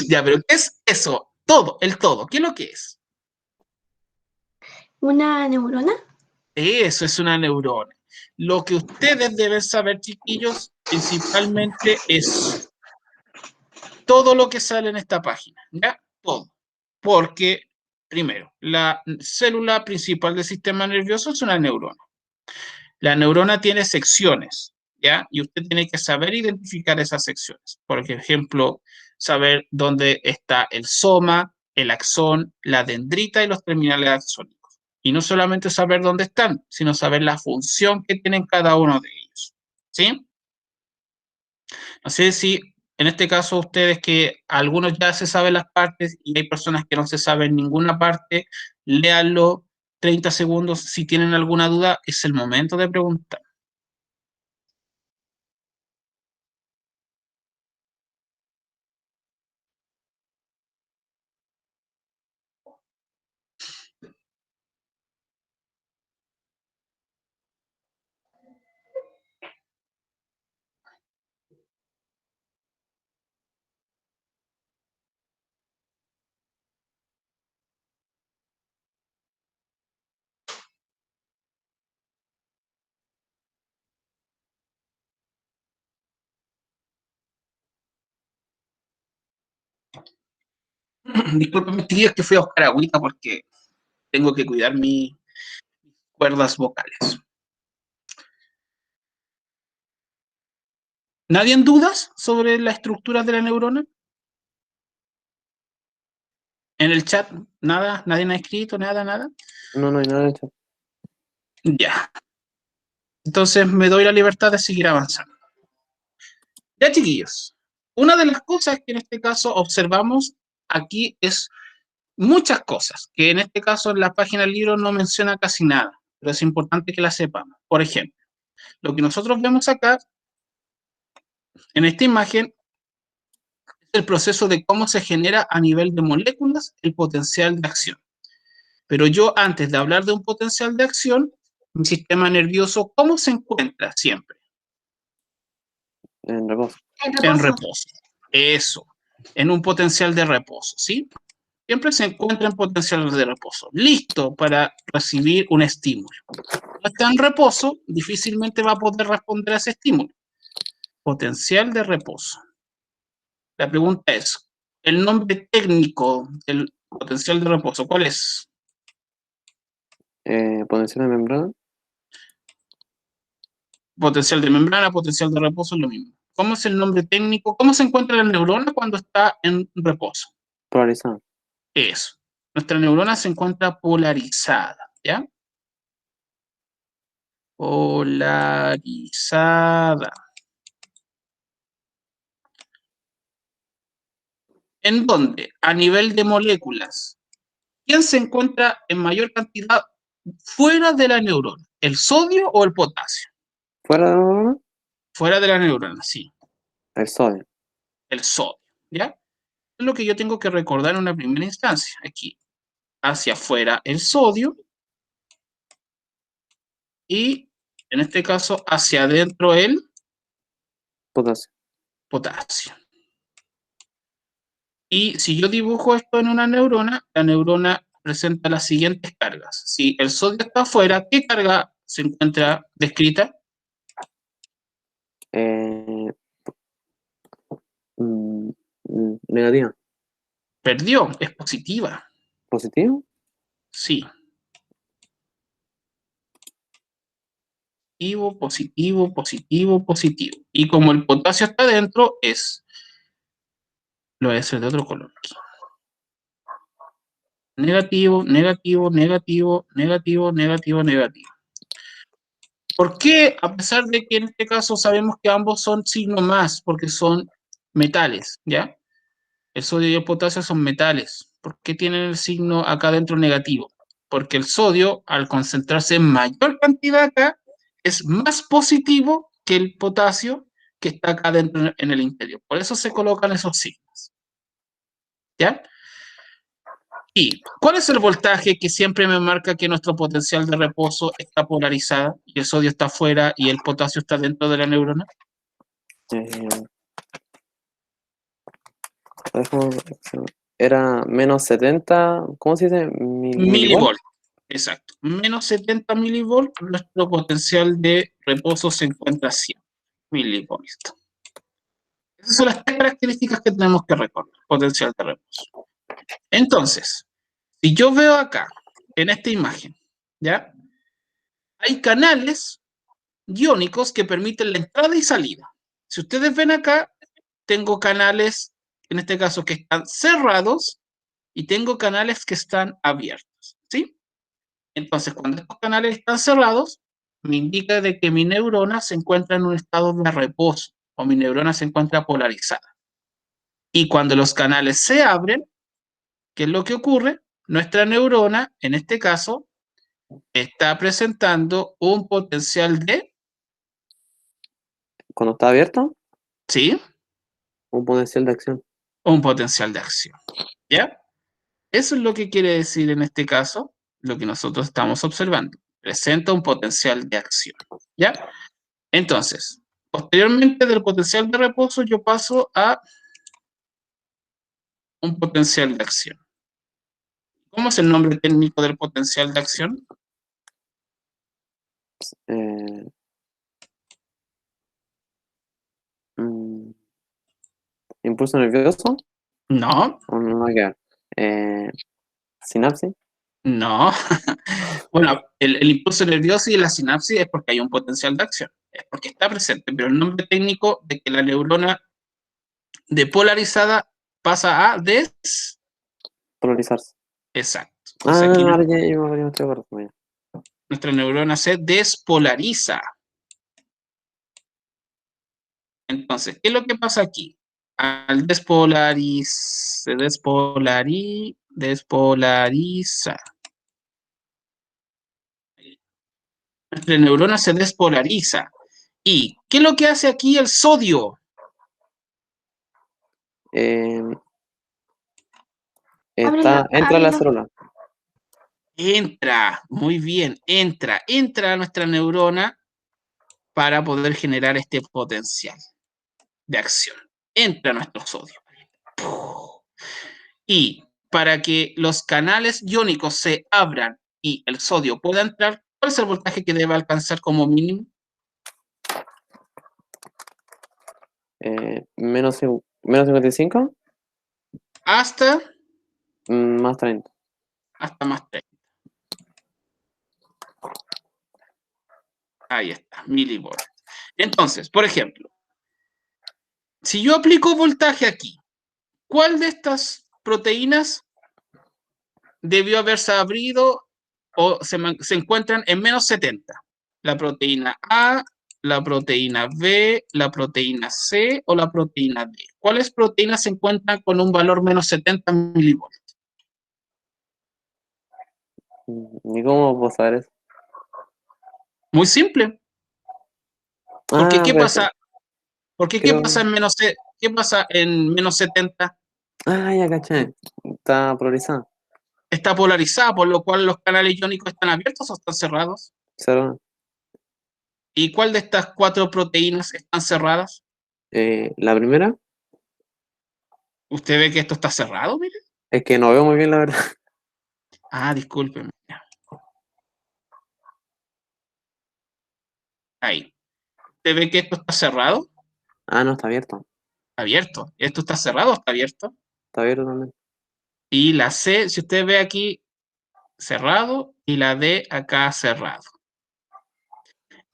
Ya, pero ¿qué es eso? Todo, el todo. ¿Qué es lo que es? ¿Una neurona? Eso es una neurona. Lo que ustedes deben saber, chiquillos, principalmente es todo lo que sale en esta página, ¿ya? Todo. Porque, primero, la célula principal del sistema nervioso es una neurona. La neurona tiene secciones, ¿ya? Y usted tiene que saber identificar esas secciones. Por ejemplo, saber dónde está el soma, el axón, la dendrita y los terminales axónicos. Y no solamente saber dónde están, sino saber la función que tienen cada uno de ellos, ¿sí? No sé si en este caso ustedes que algunos ya se saben las partes y hay personas que no se saben ninguna parte, léanlo 30 segundos. Si tienen alguna duda, es el momento de preguntar. Disculpen mis tíos que fui a buscar agüita porque tengo que cuidar mis cuerdas vocales. ¿Nadie en dudas sobre la estructura de la neurona? En el chat, nada, nadie ha escrito, nada. No, no hay nada de hecho. Ya. Entonces me doy la libertad de seguir avanzando. Ya, chiquillos. Una de las cosas que en este caso observamos aquí es muchas cosas, que en este caso en la página del libro no menciona casi nada, pero es importante que la sepamos. Por ejemplo, lo que nosotros vemos acá en esta imagen es el proceso de cómo se genera a nivel de moléculas el potencial de acción. Pero yo antes de hablar de un potencial de acción, mi sistema nervioso, ¿cómo se encuentra siempre? En reposo. En reposo. Eso, en un potencial de reposo, ¿sí? Siempre se encuentra en potencial de reposo, listo para recibir un estímulo. No está en reposo, difícilmente va a poder responder a ese estímulo. Potencial de reposo. La pregunta es, ¿el nombre técnico del potencial de reposo cuál es? Potencial de membrana, Potencial de membrana, potencial de reposo es lo mismo. ¿Cómo es el nombre técnico? ¿Cómo se encuentra la neurona cuando está en reposo? polarizado. Eso. Nuestra neurona se encuentra polarizada, ¿ya? Polarizada. ¿En dónde? A nivel de moléculas. ¿Quién se encuentra en mayor cantidad fuera de la neurona? ¿El sodio o el potasio? Fuera de la membrana, Fuera de la neurona, sí. el sodio. El sodio, ¿ya? Es lo que yo tengo que recordar en una primera instancia. Aquí, hacia afuera el sodio y, en este caso, hacia adentro el Potasio. potasio. Y si yo dibujo esto en una neurona, la neurona presenta las siguientes cargas. Si el sodio está afuera, ¿qué carga se encuentra descrita? Eh, Negativa. Perdió, es positiva. ¿Positivo? Sí. Positivo, positivo, positivo, positivo. Y como el potasio está adentro, lo voy a hacer de otro color aquí. Negativo, negativo, negativo, negativo, negativo, negativo. ¿Por qué? A pesar de que en este caso sabemos que ambos son signo más, porque son metales, ¿ya? El sodio y el potasio son metales. ¿Por qué tienen el signo acá adentro negativo? Porque el sodio, al concentrarse en mayor cantidad acá, es más positivo que el potasio que está acá adentro en el interior. Por eso se colocan esos signos. ¿Ya? ¿Y cuál es el voltaje que siempre me marca que nuestro potencial de reposo está polarizado y el sodio está afuera y el potasio está dentro de la neurona? Eh, Era menos 70, ¿cómo se dice? Milivolt. Milivolt. Exacto. Menos 70 milivolt, nuestro potencial de reposo se encuentra a 100 milivolt. Esas son las tres características que tenemos que recordar. Potencial de reposo. Entonces, si yo veo acá, en esta imagen, ¿ya? Hay canales iónicos que permiten la entrada y salida. Si ustedes ven acá, tengo canales, en este caso, que están cerrados y tengo canales que están abiertos, ¿sí? Entonces, cuando estos canales están cerrados, me indica de que mi neurona se encuentra en un estado de reposo o mi neurona se encuentra polarizada. Y cuando los canales se abren, ¿qué es lo que ocurre? Nuestra neurona, en este caso, está presentando un potencial de, Cuando está abierto, ¿sí? un potencial de acción. Un potencial de acción. ¿Ya? Eso es lo que quiere decir en este caso lo que nosotros estamos observando. Presenta un potencial de acción. ¿Ya? Entonces, posteriormente del potencial de reposo yo paso a un potencial de acción. ¿Cómo es el nombre técnico del potencial de acción? Eh, mm, Impulso nervioso. No, ¿O no va a quedar? Sinapsis. no. Bueno, el impulso nervioso y la sinapsis es porque hay un potencial de acción, es porque está presente, pero el nombre técnico de que la neurona depolarizada pasa a Polarizarse. Exacto. Entonces aquí Ahora ya me estoy acordando, ya. nuestra neurona se despolariza. Entonces, ¿qué es lo que pasa aquí? Al despolariza. Nuestra neurona se despolariza. ¿Y qué es lo que hace aquí el sodio? Eh, Ábrela, entra a la ábrela. célula. Entra, muy bien, entra a nuestra neurona para poder generar este potencial de acción. Entra nuestro sodio. Y para que los canales iónicos se abran y el sodio pueda entrar, ¿cuál es el voltaje que debe alcanzar como mínimo? Menos 55, Hasta más 30. más 3. Ahí está, milivolt. Entonces, por ejemplo, si yo aplico voltaje aquí, ¿cuál de estas proteínas debió haberse abrido o se encuentran en menos 70? La proteína A, la proteína B, la proteína C o la proteína D. ¿Cuáles proteínas se encuentran con un valor menos 70 milivolts? ¿Y cómo puedo saber eso? Muy simple. Porque Ah, ¿qué pues, pasa? Porque ¿qué pasa creo. en qué pasa en menos 70? Ya caché. Está polarizada. Está polarizada, por lo cual los canales iónicos están abiertos o están cerrados. Cero. ¿Y cuál de estas cuatro proteínas están cerradas? La primera ¿Usted ve que esto está cerrado? Mire. es que no veo muy bien, la verdad. Ah, discúlpeme. Ahí. ¿Usted ve que esto está cerrado? Ah, no, está abierto. Está abierto. ¿Esto está cerrado o está abierto? Está abierto también. Y la C, si usted ve aquí, cerrado, y la D acá cerrado.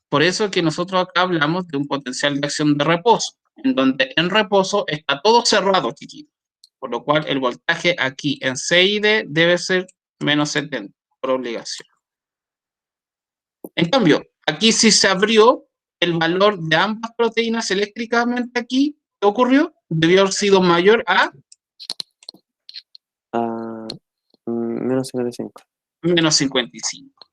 Por eso que nosotros acá hablamos de un potencial de acción de reposo, en donde en reposo está todo cerrado, chiquito. Por lo cual el voltaje aquí en C y D debe ser menos 70 por obligación. En cambio, aquí sí se abrió el valor de ambas proteínas eléctricamente aquí, ¿qué ocurrió? Debió haber sido mayor a Ah, menos 55. menos 55.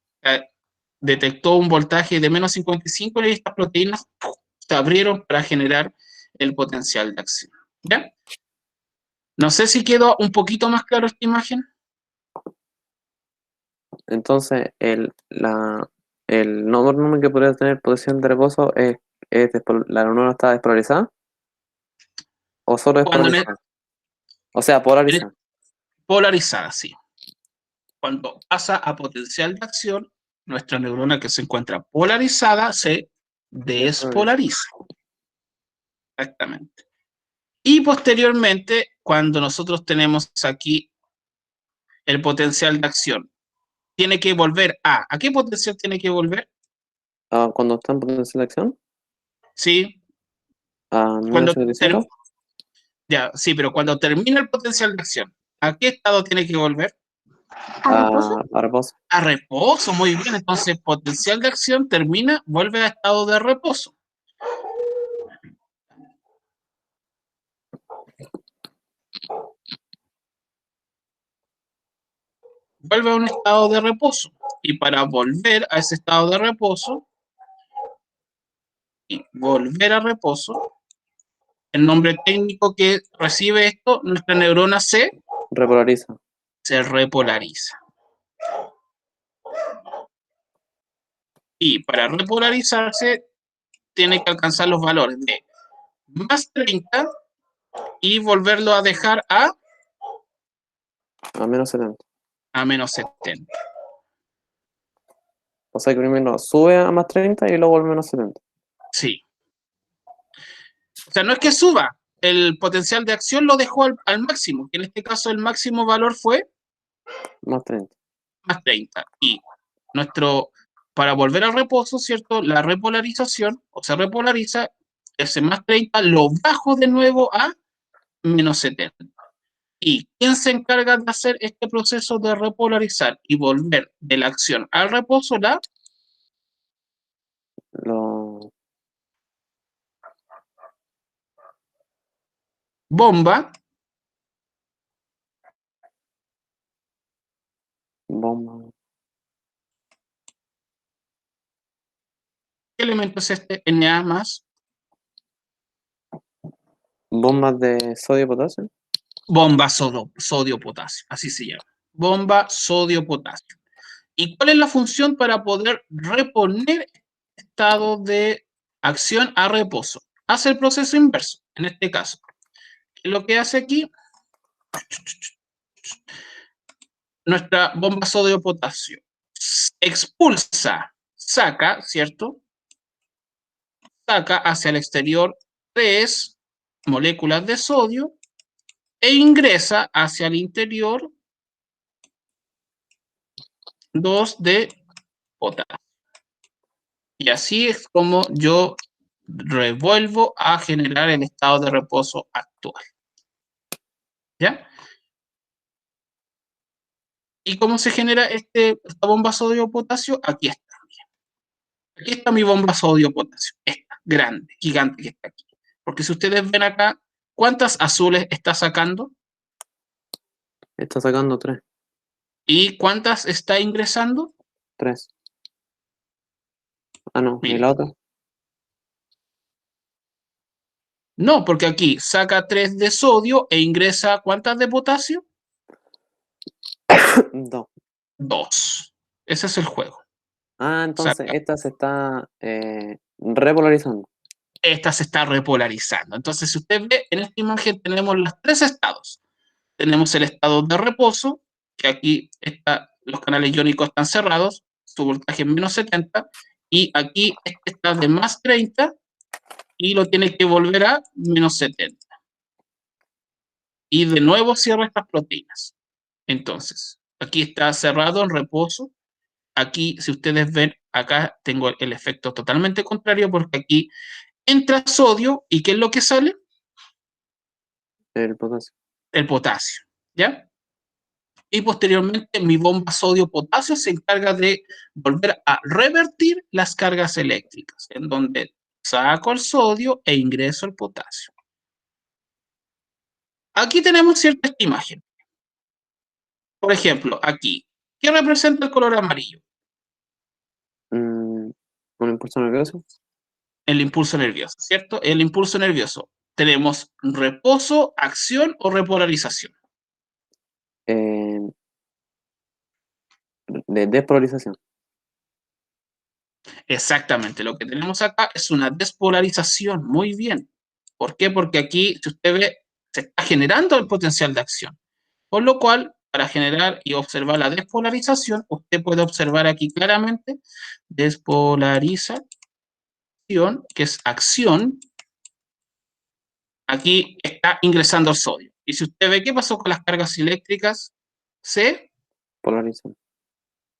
Detectó un voltaje de menos 55 y estas proteínas se abrieron para generar el potencial de acción. ¿Ya? No sé si quedó un poquito más claro esta imagen. Entonces, el nodo volumen que podría tener posición de reposo la neurona está despolarizada o solo Cuando despolarizada. O sea, polarizada. polarizada, sí. Cuando pasa a potencial de acción, nuestra neurona que se encuentra polarizada se despolariza. Exactamente. Y posteriormente, cuando nosotros tenemos aquí el potencial de acción, tiene que volver ¿a qué potencial tiene que volver? Ah, cuando está en potencial de acción, Sí, a cuando menos 55, ya, sí, pero cuando termina el potencial de acción, ¿a qué estado tiene que volver? ¿A reposo? a reposo. A reposo, muy bien. Entonces, potencial de acción termina, vuelve a estado de reposo. Vuelve a un estado de reposo. Y para volver a ese estado de reposo, y volver a reposo, el nombre técnico que recibe esto, nuestra neurona Repolariza. se repolariza. Y para repolarizarse, tiene que alcanzar los valores de más 30 y volverlo a dejar A menos 70. a menos 70. O sea que primero sube a más 30 y luego vuelve a menos 70. Sí. O sea, no es que suba, el potencial de acción lo dejó al máximo, que en este caso el máximo valor fue Más 30. más 30. Y para volver al reposo, ¿cierto? La repolarización, o se repolariza, ese más 30 lo bajo de nuevo a menos 70. ¿Y quién se encarga de hacer este proceso de repolarizar y volver de la acción al reposo? La Lo, bomba. bomba, ¿Qué elemento es este? Na más bombas de sodio-potasio. bomba sodio-potasio, así se llama. Bomba sodio-potasio. ¿Y cuál es la función para poder reponer estado de acción a reposo? Hace el proceso inverso, en este caso. Lo que hace aquí, nuestra bomba sodio-potasio expulsa, saca, ¿cierto? Saca hacia el exterior 3 moléculas de sodio e ingresa hacia el interior 2 de potasio. Y así es como yo revuelvo a generar el estado de reposo actual. ¿Ya? ¿Y cómo se genera esta bomba sodio-potasio? Aquí está. Aquí está mi bomba sodio-potasio. Esta, grande, gigante que está aquí. Porque si ustedes ven acá, ¿cuántas azules está sacando? Está sacando 3. ¿Y cuántas está ingresando? 3. Ah, no. ¿Y Miren. la otra? No, porque aquí saca 3 de sodio e ingresa ¿cuántas de potasio? 2. 2. Ese es el juego. Ah, entonces Saca. esta se está repolarizando. Esta se está repolarizando. Entonces, si usted ve, en esta imagen tenemos los 3 estados. Tenemos el estado de reposo, que aquí los canales iónicos están cerrados, su voltaje es menos 70, y aquí este está de más 30 y lo tiene que volver a menos 70. Y de nuevo cierra estas proteínas. Entonces, aquí está cerrado en reposo. Aquí, si ustedes ven, acá tengo el efecto totalmente contrario porque aquí entra sodio y ¿qué es lo que sale? El potasio. El potasio, ¿ya? Y posteriormente mi bomba sodio-potasio se encarga de volver a revertir las cargas eléctricas, en donde saco el sodio e ingreso el potasio. Aquí tenemos cierta imagen. Por ejemplo, aquí, ¿qué representa el color amarillo? Un impulso nervioso. El impulso nervioso, ¿cierto? El impulso nervioso. Tenemos reposo, acción o repolarización. eh, de despolarización. Exactamente, lo que tenemos acá es una despolarización. Muy bien. ¿Por qué? Porque aquí, si usted ve, se está generando el potencial de acción. Por lo cual, para generar y observar la despolarización, usted puede observar aquí claramente despolarización, que es acción. Aquí está ingresando el sodio. Y si usted ve qué pasó con las cargas eléctricas, ¿se? Polarizan.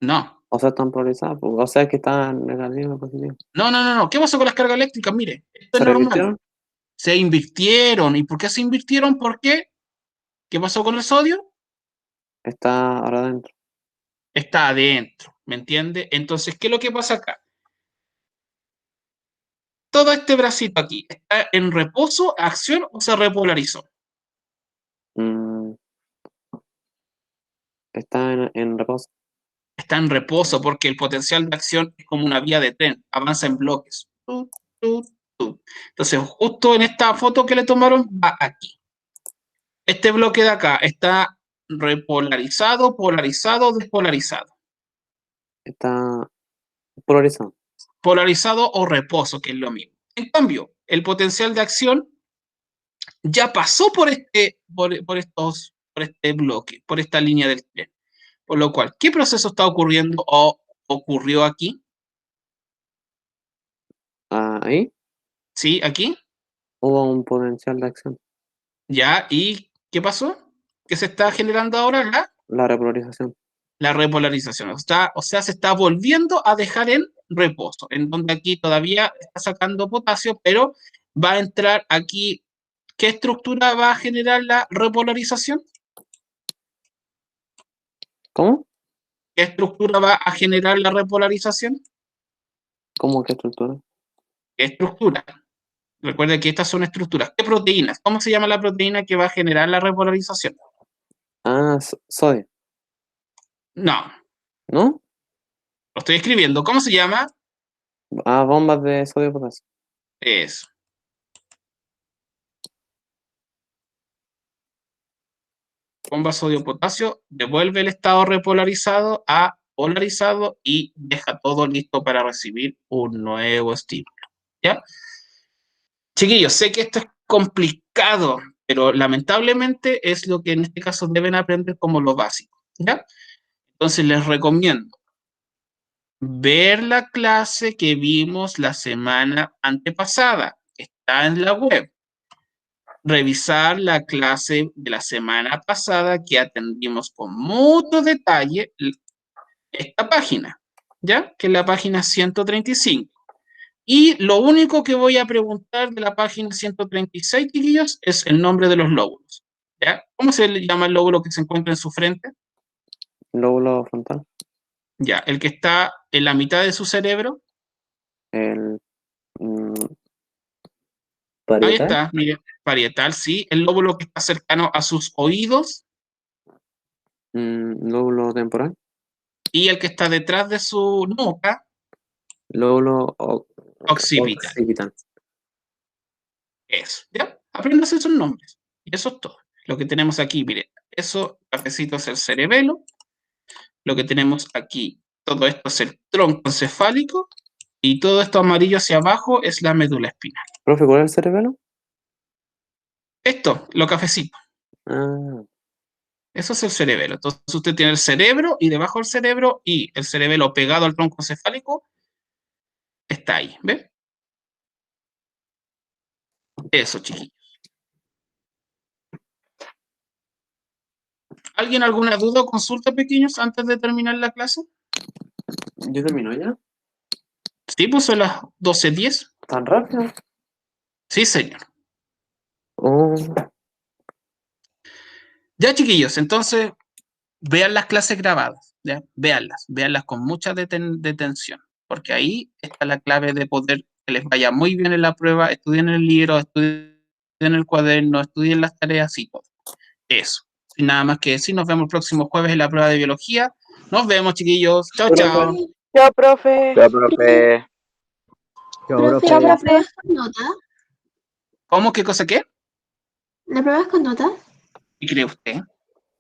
No. O sea, están polarizadas. O sea, que están negativas o positivas. No. ¿Qué pasó con las cargas eléctricas? Mire, esto es ¿Se normal. revirtieron? Se invirtieron. ¿Y por qué se invirtieron? ¿Por qué? ¿Qué pasó con el sodio? Está ahora adentro. Está adentro, ¿me entiende? Entonces, ¿qué es lo que pasa acá? Todo este bracito aquí, ¿está en reposo, acción o se repolarizó? Mm, está en reposo. Está en reposo porque el potencial de acción es como una vía de tren, avanza en bloques. Tu. Entonces, justo en esta foto que le tomaron, va aquí. Este bloque de acá está repolarizado, polarizado, despolarizado. Está polarizado. Polarizado o reposo, que es lo mismo. En cambio, el potencial de acción ya pasó por este bloque, por esta línea del tren. Por lo cual, ¿qué proceso está ocurriendo o ocurrió aquí? Ahí ¿Sí? ¿Aquí? hubo un potencial de acción. ¿Ya? ¿Y qué pasó? ¿Qué se está generando ahora? La repolarización. La repolarización. O sea, se está volviendo a dejar en reposo, en donde aquí todavía está sacando potasio, pero va a entrar aquí. ¿Qué estructura va a generar la repolarización? ¿Cómo? ¿Qué estructura va a generar la repolarización? ¿Cómo qué estructura? ¿Qué estructura? Recuerden que estas son estructuras. ¿Qué proteínas? ¿Cómo se llama la proteína que va a generar la repolarización? Sodio. No, ¿No? lo estoy escribiendo. ¿Cómo se llama? Bombas de sodio potasio. Eso. Bomba sodio-potasio, devuelve el estado repolarizado a polarizado y deja todo listo para recibir un nuevo estímulo. ¿Ya? Chiquillos, sé que esto es complicado, pero lamentablemente es lo que en este caso deben aprender como lo básico. ¿Ya? Entonces les recomiendo ver la clase que vimos la semana antepasada. Está en la web. Revisar la clase de la semana pasada que atendimos con mucho detalle esta página, ¿ya? Que es la página 135. Y lo único que voy a preguntar de la página 136, chiquillos, es el nombre de los lóbulos, ¿ya? ¿Cómo se le llama el lóbulo que se encuentra en su frente? Lóbulo frontal. Ya, el que está en la mitad de su cerebro. El mm, Ahí parietal. está, mire, parietal, sí. El lóbulo que está cercano a sus oídos. Lóbulo temporal. Y el que está detrás de su nuca, Lóbulo occipital. occipital. Eso, ¿ya? Apréndase esos nombres. Y eso es todo. Lo que tenemos aquí, mire, eso, cafecito, es el cerebelo. Lo que tenemos aquí, todo esto es el tronco encefálico. Y todo esto amarillo hacia abajo es la médula espinal. ¿Profe, cuál es el cerebelo? Esto, lo cafecito. Ah, Eso es el cerebelo. Entonces usted tiene el cerebro y debajo del cerebro y el cerebelo pegado al tronco encefálico está ahí, ¿ve? Eso, chiquillos. ¿Alguien alguna duda o consulta, pequeños, antes de terminar la clase? ¿Yo termino ya? Sí, pues son las 12:10. ¿Tan rápido? Sí, señor. Oh, Ya, chiquillos, entonces vean las clases grabadas, ¿ya? Véanlas con mucha detención, porque ahí está la clave de poder que les vaya muy bien en la prueba. Estudien el libro, estudien el cuaderno, estudien las tareas y todo. Eso. Sin nada más que decir, nos vemos el próximo jueves en la prueba de biología. Nos vemos, chiquillos. Chao, chao. Chao, profe. Ya, profe. Profe, Chao, ¿la profe. prueba es con nota? ¿Cómo? ¿Qué cosa qué? ¿La prueba es con nota? ¿Qué cree usted?